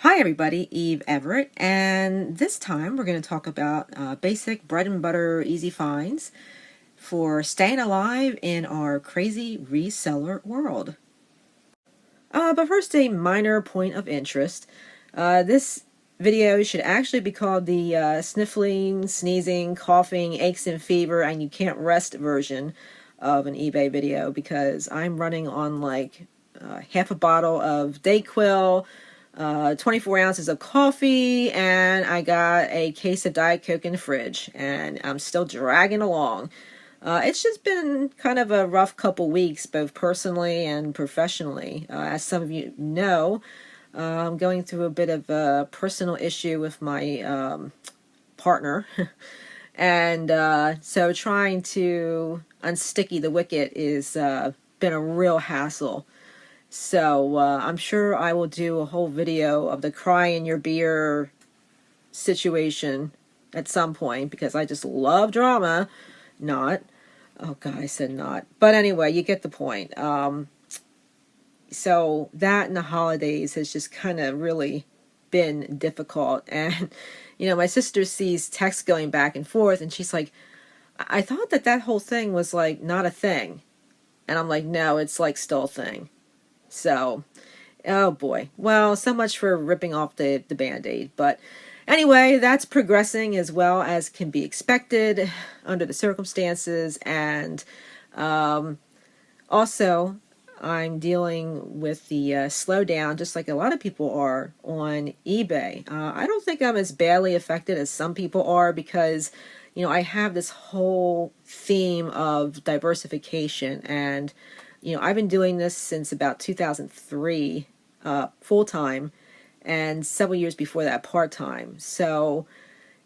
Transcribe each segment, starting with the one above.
Hi everybody, Eve Everett, and this time we're going to talk about basic bread and butter easy finds for staying alive in our crazy reseller world. But first, a minor point of interest. This video should actually be called the sniffling, sneezing, coughing, aches and fever, and you can't rest version of an eBay video because I'm running on like half a bottle of Dayquil, 24 ounces of coffee, and I got a case of Diet Coke in the fridge, and I'm still dragging along. It's just been kind of a rough couple weeks, both personally and professionally. As some of you know, I'm going through a bit of a personal issue with my partner. And so trying to unsticky the wicket is been a real hassle. So I'm sure I will do a whole video of the cry in your beer situation at some point because I just love drama. Not. Oh God, I said not. But anyway, you get the point. So that and the holidays has just kind of really been difficult. And, my sister sees texts going back and forth and she's like, I thought that whole thing was like not a thing. And I'm like, no, it's like still a thing. So, oh boy. Well, so much for ripping off the Band-Aid. But anyway, that's progressing as well as can be expected under the circumstances. And also, I'm dealing with the slowdown, just like a lot of people are on eBay. I don't think I'm as badly affected as some people are because, I have this whole theme of diversification. And, I've been doing this since about 2003, full-time, and several years before that part-time. So,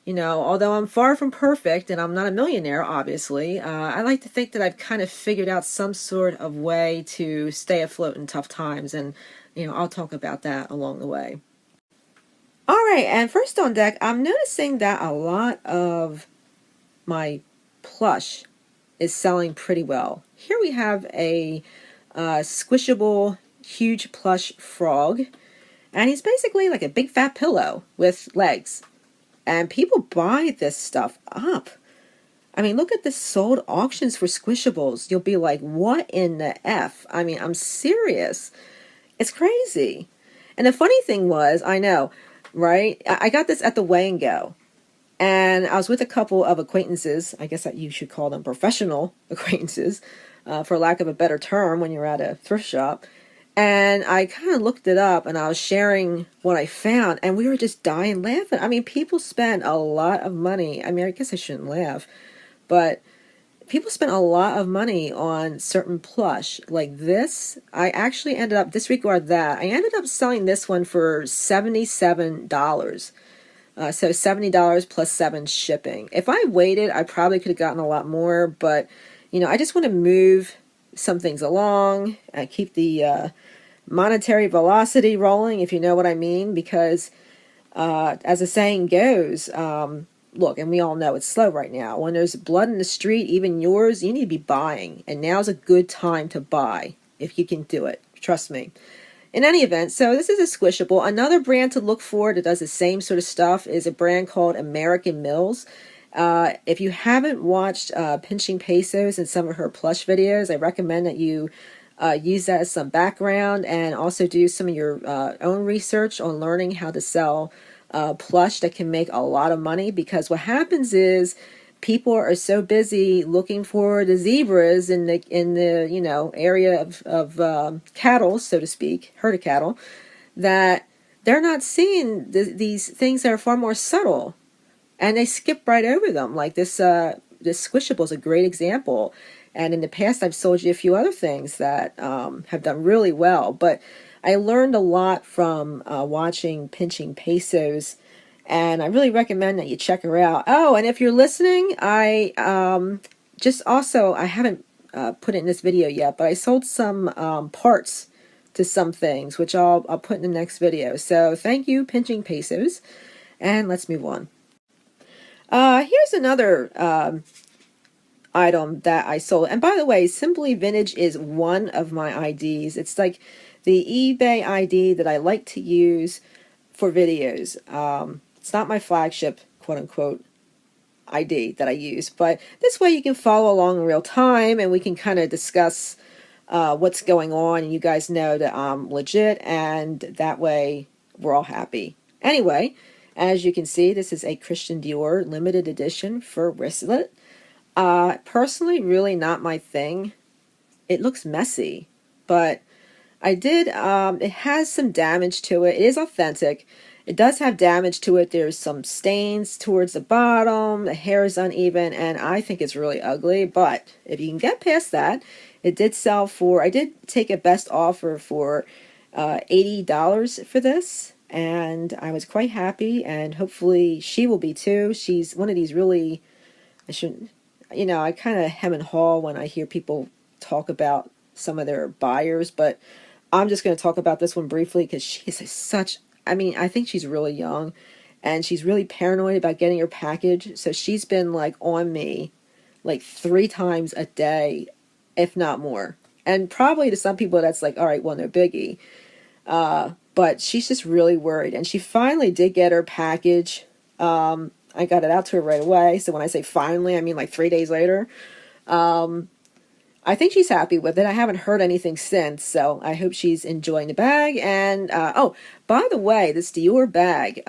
although I'm far from perfect and I'm not a millionaire, obviously, I like to think that I've kind of figured out some sort of way to stay afloat in tough times. And, I'll talk about that along the way. All right, and first on deck, I'm noticing that a lot of my plush is selling pretty well. Here we have a squishable, huge plush frog, and he's basically like a big fat pillow with legs. And people buy this stuff up. I mean, look at the sold auctions for squishables. You'll be like, what in the F? I mean, I'm serious. It's crazy. And the funny thing was, I know, right? I got this at the Weigh and Go. And I was with a couple of acquaintances. I guess that you should call them professional acquaintances, for lack of a better term, when you're at a thrift shop. And I kind of looked it up and I was sharing what I found and we were just dying laughing. I mean, people spend a lot of money. I mean, I guess I shouldn't laugh, but people spend a lot of money on certain plush like this. I actually ended up, disregard that, I ended up selling this one for $77. So $70 plus $7 shipping. If I waited, I probably could have gotten a lot more, but I just want to move some things along and keep the monetary velocity rolling, if you know what I mean, because as the saying goes, look, and we all know it's slow right now. When there's blood in the street, even yours, you need to be buying, and now's a good time to buy if you can do it. Trust me. In any event, so this is a squishable. Another brand to look for that does the same sort of stuff is a brand called American Mills. If you haven't watched Pinching Pesos and some of her plush videos, I recommend that you use that as some background and also do some of your own research on learning how to sell plush that can make a lot of money, because what happens is people are so busy looking for the zebras in the area of cattle, so to speak, herd of cattle, that they're not seeing these things that are far more subtle. And they skip right over them. Like this squishable is a great example. And in the past, I've sold you a few other things that have done really well. But I learned a lot from watching Pinching Pesos. And I really recommend that you check her out. Oh, and if you're listening, I haven't put it in this video yet, but I sold some parts to some things, which I'll put in the next video. So thank you, Pinching Pesos. And let's move on. Here's another item that I sold. And by the way, Simply Vintage is one of my IDs. It's like the eBay ID that I like to use for videos. It's not my flagship, quote unquote, ID that I use, but this way you can follow along in real time and we can kind of discuss what's going on, and you guys know that I'm legit, and that way we're all happy. Anyway, as you can see, this is a Christian Dior limited edition for wristlet. Personally, really not my thing. It looks messy, but I did, it has some damage to it. It is authentic. It does have damage to it. There's some stains towards the bottom. The hair is uneven, and I think it's really ugly. But if you can get past that, it did sell for, I did take a best offer for $80 for this, and I was quite happy, and hopefully she will be too. She's one of these really, I shouldn't, I kind of hem and haw when I hear people talk about some of their buyers, but I'm just going to talk about this one briefly because she's such, I think she's really young and she's really paranoid about getting her package. So she's been like on me like 3 times a day, if not more. And probably to some people that's like, all right, well, no biggie. But she's just really worried. And she finally did get her package. I got it out to her right away. So when I say finally, I mean like 3 days later. I think she's happy with it. I haven't heard anything since, so I hope she's enjoying the bag. And, oh, by the way, this Dior bag,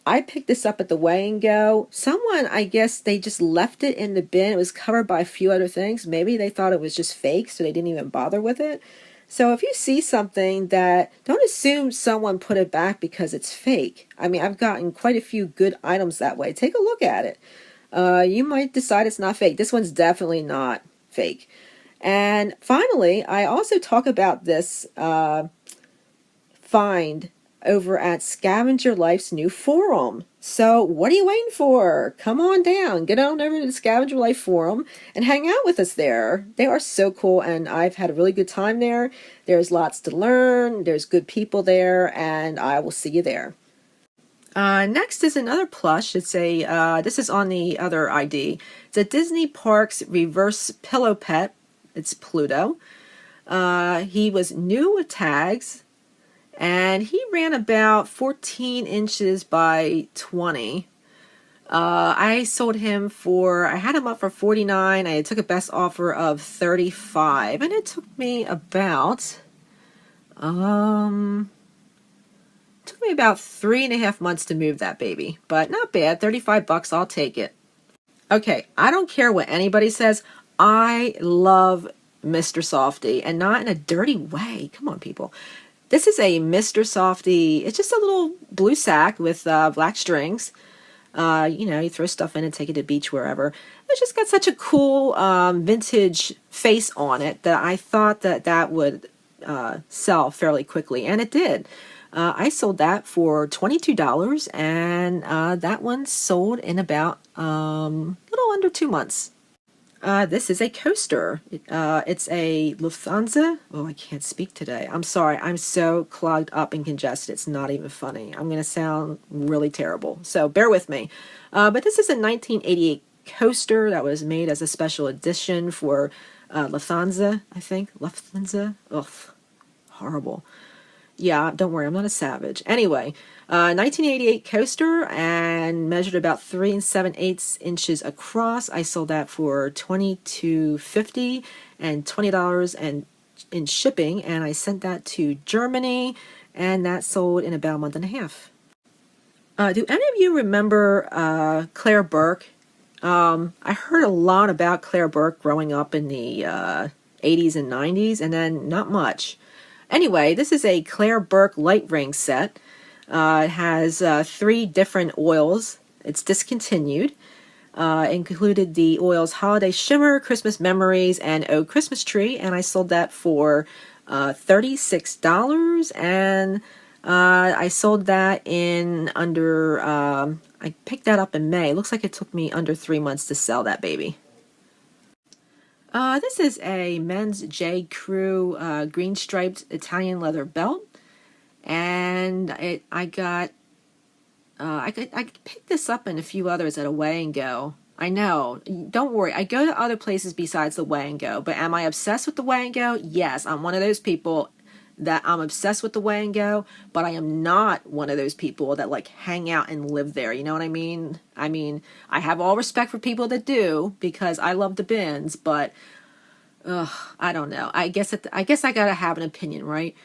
I picked this up at the Weigh and Go. Someone, I guess, they just left it in the bin. It was covered by a few other things. Maybe they thought it was just fake, so they didn't even bother with it. So if you see something that, don't assume someone put it back because it's fake. I've gotten quite a few good items that way. Take a look at it. You might decide it's not fake. This one's definitely not fake. And finally, I also talk about this find over at Scavenger Life's new forum. So what are you waiting for? Come on down. Get on over to the Scavenger Life forum and hang out with us there. They are so cool, and I've had a really good time there. There's lots to learn. There's good people there, and I will see you there. Next is another plush. It's a, this is on the other ID. It's a Disney Parks reverse pillow pet. It's Pluto. He was new with tags, and he ran about 14 inches by 20. I sold him for, I had him up for 49. I took a best offer of 35, and it took me about, 3.5 months to move that baby, but not bad. 35 bucks, I'll take it. Okay, I don't care what anybody says. I love Mr. Softy, and not in a dirty way. Come on, people. This is a Mr. Softy. It's just a little blue sack with black strings. You throw stuff in and take it to the beach, wherever. It's just got such a cool vintage face on it that I thought that would sell fairly quickly, and it did. I sold that for $22, and that one sold in about a little under 2 months. This is a coaster. It's a Lufthansa. Oh, I can't speak today. I'm sorry. I'm so clogged up and congested. It's not even funny. I'm going to sound really terrible. So bear with me. But this is a 1988 coaster that was made as a special edition for Lufthansa, I think. Lufthansa? Ugh, horrible. Yeah, don't worry, I'm not a savage. Anyway, 1988 coaster, and measured about 3 7/8 inches across. I sold that for $22.50 and $20 in shipping, and I sent that to Germany, and that sold in about a month and a half. Do any of you remember Claire Burke? I heard a lot about Claire Burke growing up in the 80s and 90s, and then not much. Anyway, this is a Claire Burke light ring set. It has 3 different oils. It's discontinued. Included the oils Holiday Shimmer, Christmas Memories, and Oh Christmas Tree. And I sold that for $36. And I sold that in under, I picked that up in May. It looks like it took me under 3 months to sell that baby. This is a men's J. Crew green striped Italian leather belt, and I picked this up and a few others at a Weigh and Go. I know, don't worry, I go to other places besides the Weigh and Go, but am I obsessed with the Weigh and Go? Yes, I'm one of those people that I'm obsessed with the Way and Go, but I am not one of those people that like hang out and live there. You know what I mean? I mean, I have all respect for people that do because I love the bins, but I don't know. I guess I gotta have an opinion, right?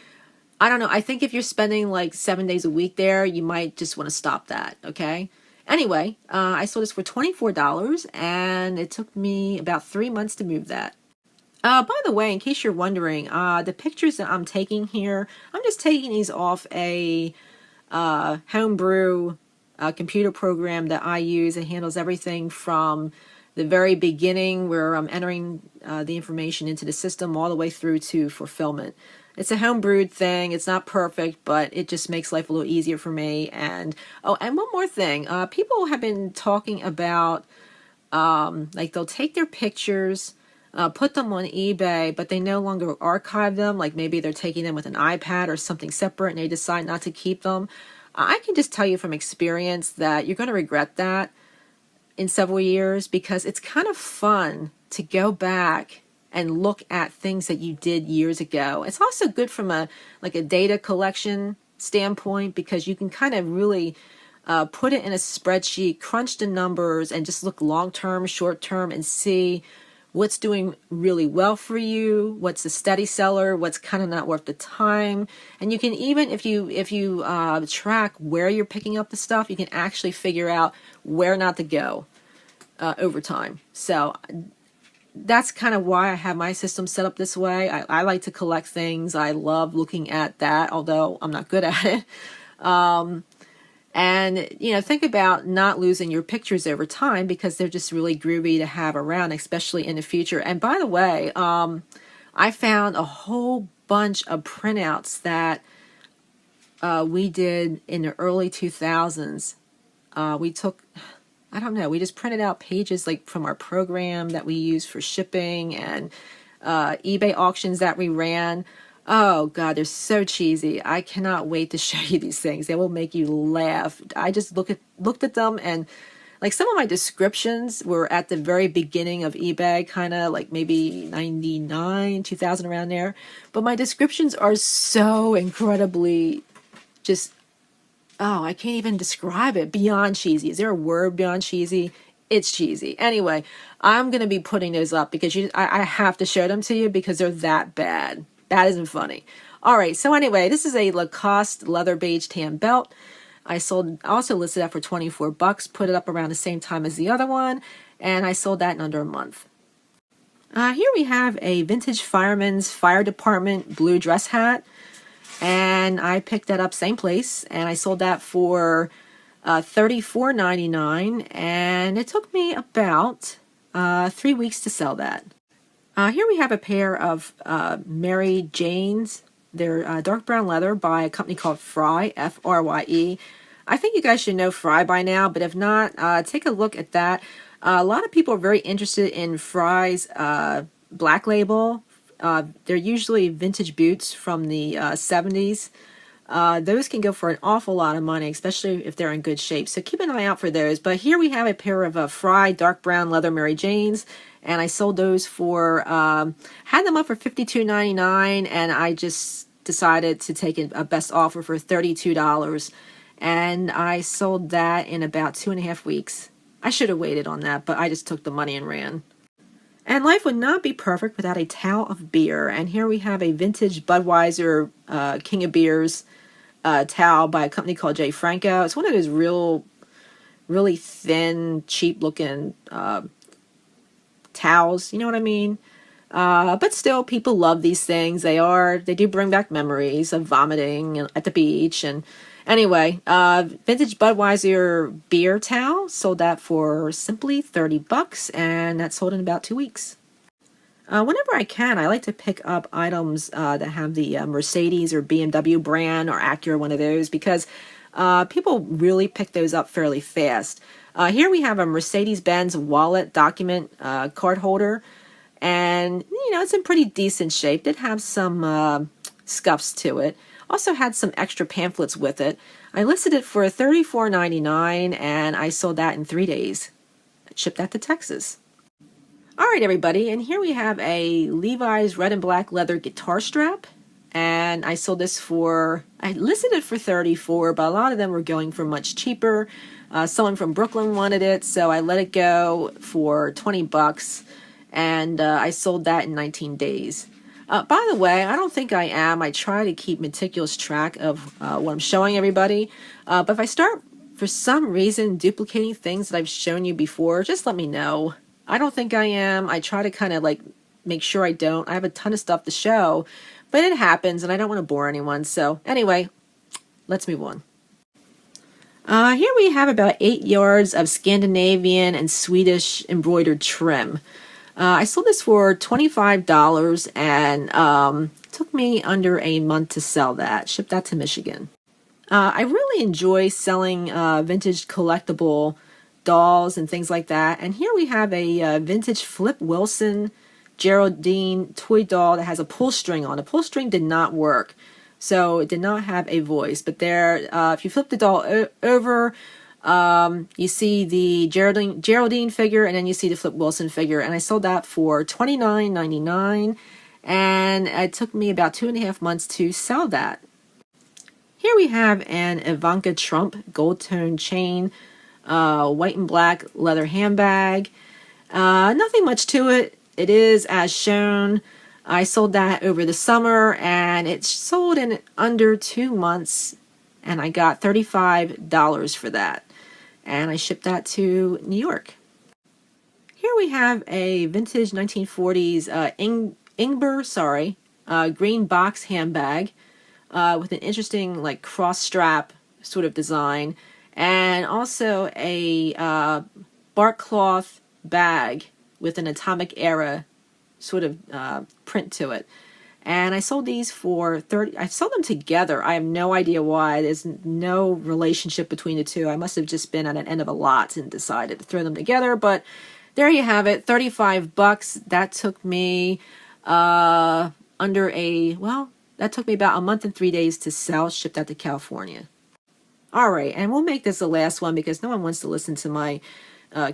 I don't know. I think if you're spending like 7 days a week there, you might just want to stop that. Okay. Anyway, I sold this for $24, and it took me about 3 months to move that. By the way, in case you're wondering, the pictures that I'm taking here, I'm just taking these off a homebrew computer program that I use. It handles everything from the very beginning where I'm entering the information into the system all the way through to fulfillment. It's a homebrewed thing. It's not perfect, but it just makes life a little easier for me. And oh, and one more thing. People have been talking about like they'll take their pictures, put them on eBay, but they no longer archive them. Like maybe they're taking them with an iPad or something separate and they decide not to keep them. I can just tell you from experience that you're going to regret that in several years, because it's kind of fun to go back and look at things that you did years ago. It's also good from a data collection standpoint, because you can kind of really put it in a spreadsheet, crunch the numbers, and just look long-term, short-term, and see what's doing really well for you, what's a steady seller, what's kind of not worth the time. And you can even, if you track where you're picking up the stuff, you can actually figure out where not to go over time. So that's kind of why I have my system set up this way. I like to collect things. I love looking at that, although I'm not good at it. And, you know, think about not losing your pictures over time, because they're just really groovy to have around, especially in the future. And by the way, I found a whole bunch of printouts that we did in the early 2000s. We took, I don't know, we just printed out pages like from our program that we use for shipping, and eBay auctions that we ran. Oh God, they're so cheesy. I cannot wait to show you these things. They will make you laugh. I just looked at them, and like some of my descriptions were at the very beginning of eBay, kind of like maybe 99, 2000, around there. But my descriptions are so incredibly just, oh, I can't even describe it. Beyond cheesy. Is there a word beyond cheesy? It's cheesy. Anyway, I'm going to be putting those up because I have to show them to you because they're that bad. That isn't funny. All right. So anyway, this is a Lacoste leather beige tan belt. I also listed that for $24, put it up around the same time as the other one, and I sold that in under a month. Here we have a vintage fireman's fire department blue dress hat, and I picked that up same place, and I sold that for $34.99, and it took me about 3 weeks to sell that. Here we have a pair of Mary Janes. They're dark brown leather by a company called Frye, F-R-Y-E. I think you guys should know Frye by now, but if not, take a look at that. A lot of people are very interested in Frye's black label. They're usually vintage boots from the 70s. Those can go for an awful lot of money, especially if they're in good shape. So keep an eye out for those. But here we have a pair of Frye dark brown leather Mary Janes. And I sold those for, had them up for $52.99, and I just decided to take a best offer for $32. And I sold that in about 2.5 weeks. I should have waited on that, but I just took the money and ran. And life would not be perfect without a towel of beer. And here we have a vintage Budweiser King of Beers towel by a company called J. Franco. It's one of those really thin, cheap-looking towels, you know what I mean? But still, people love these things. They do bring back memories of vomiting at the beach. And anyway, vintage Budweiser beer towel, sold that for simply $30, and that sold in about 2 weeks. Whenever I can, I like to pick up items that have the Mercedes or BMW brand or Acura, one of those, because people really pick those up fairly fast. Here we have a Mercedes-Benz wallet document card holder, and you know, it's in pretty decent shape. Did have some scuffs to it. Also had some extra pamphlets with it. I listed it for $34.99, and I sold that in 3 days. Shipped that to Texas. All right, everybody, and here we have a Levi's red and black leather guitar strap, and I sold this for, I listed it for 34, but a lot of them were going for much cheaper. Someone from Brooklyn wanted it, so I let it go for 20 bucks, and I sold that in 19 days. By the way, I don't think I am. I try to keep meticulous track of what I'm showing everybody, but if I start for some reason duplicating things that I've shown you before, just let me know. I don't think I am. I try to kind of like make sure I don't. I have a ton of stuff to show, but it happens and I don't want to bore anyone. So anyway, let's move on. Here we have about 8 yards of Scandinavian and Swedish embroidered trim. I sold this for $25 and took me under a month to sell that. Shipped that to Michigan. I really enjoy selling vintage collectible dolls and things like that. And here we have a vintage Flip Wilson Geraldine toy doll that has a pull string on. The pull string did not work, so it did not have a voice. But there, if you flip the doll over, you see the Geraldine figure, and then you see the Flip Wilson figure. And I sold that for $29.99, and it took me about 2.5 months to sell that. Here we have an Ivanka Trump gold tone chain, white and black leather handbag. Nothing much to it. It is as shown. I sold that over the summer and it sold in under 2 months, and I got $35 for that. And I shipped that to New York. Here we have a vintage 1940s Ingber, green box handbag. With an interesting like cross strap sort of design, and also a bark cloth bag with an atomic era sort of print to it. And I sold these for I sold them together. I have no idea why. There's no relationship between the two. I must have just been at an end of a lot and decided to throw them together. But there you have it, 35 bucks. That took me that took me about a month and 3 days to sell, shipped out to California. All right, and we'll make this the last one because no one wants to listen to my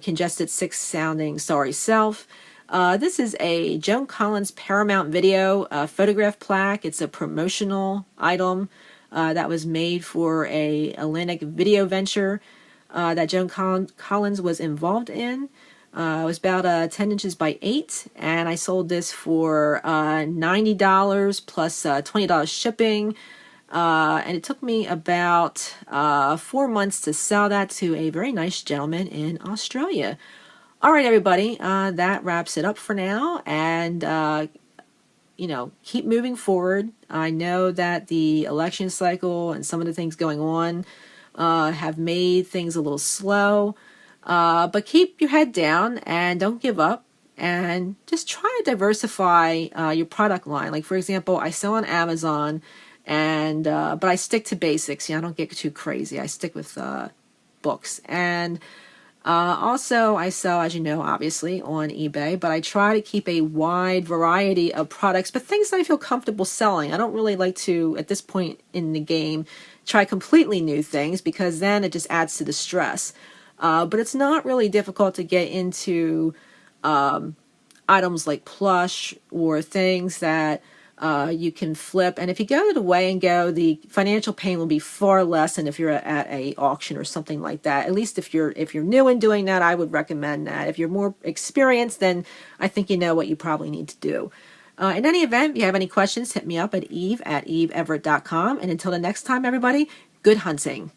congested, sick-sounding sorry self. This is a Joan Collins Paramount Video photograph plaque. It's a promotional item that was made for a Atlantic video venture that Joan Collins was involved in. It was about 10 inches by 8, and I sold this for $90 plus $20 shipping, and it took me about 4 months to sell that to a very nice gentleman in Australia. All right, everybody, that wraps it up for now, and keep moving forward. I know that the election cycle and some of the things going on have made things a little slow. But keep your head down and don't give up, and just try to diversify your product line. Like, for example, I sell on Amazon, and but I stick to basics. I don't get too crazy. I stick with books. And also I sell, as you know, obviously on eBay, but I try to keep a wide variety of products, but things that I feel comfortable selling. I don't really like to, at this point in the game, try completely new things because then it just adds to the stress. But it's not really difficult to get into items like Plush or things that you can flip. And if you go to the Weigh and Go, the financial pain will be far less than if you're at a auction or something like that. At least if you're new in doing that, I would recommend that. If you're more experienced, then I think you know what you probably need to do. In any event, if you have any questions, hit me up at eve@eveeverett.com. And until the next time, everybody, good hunting.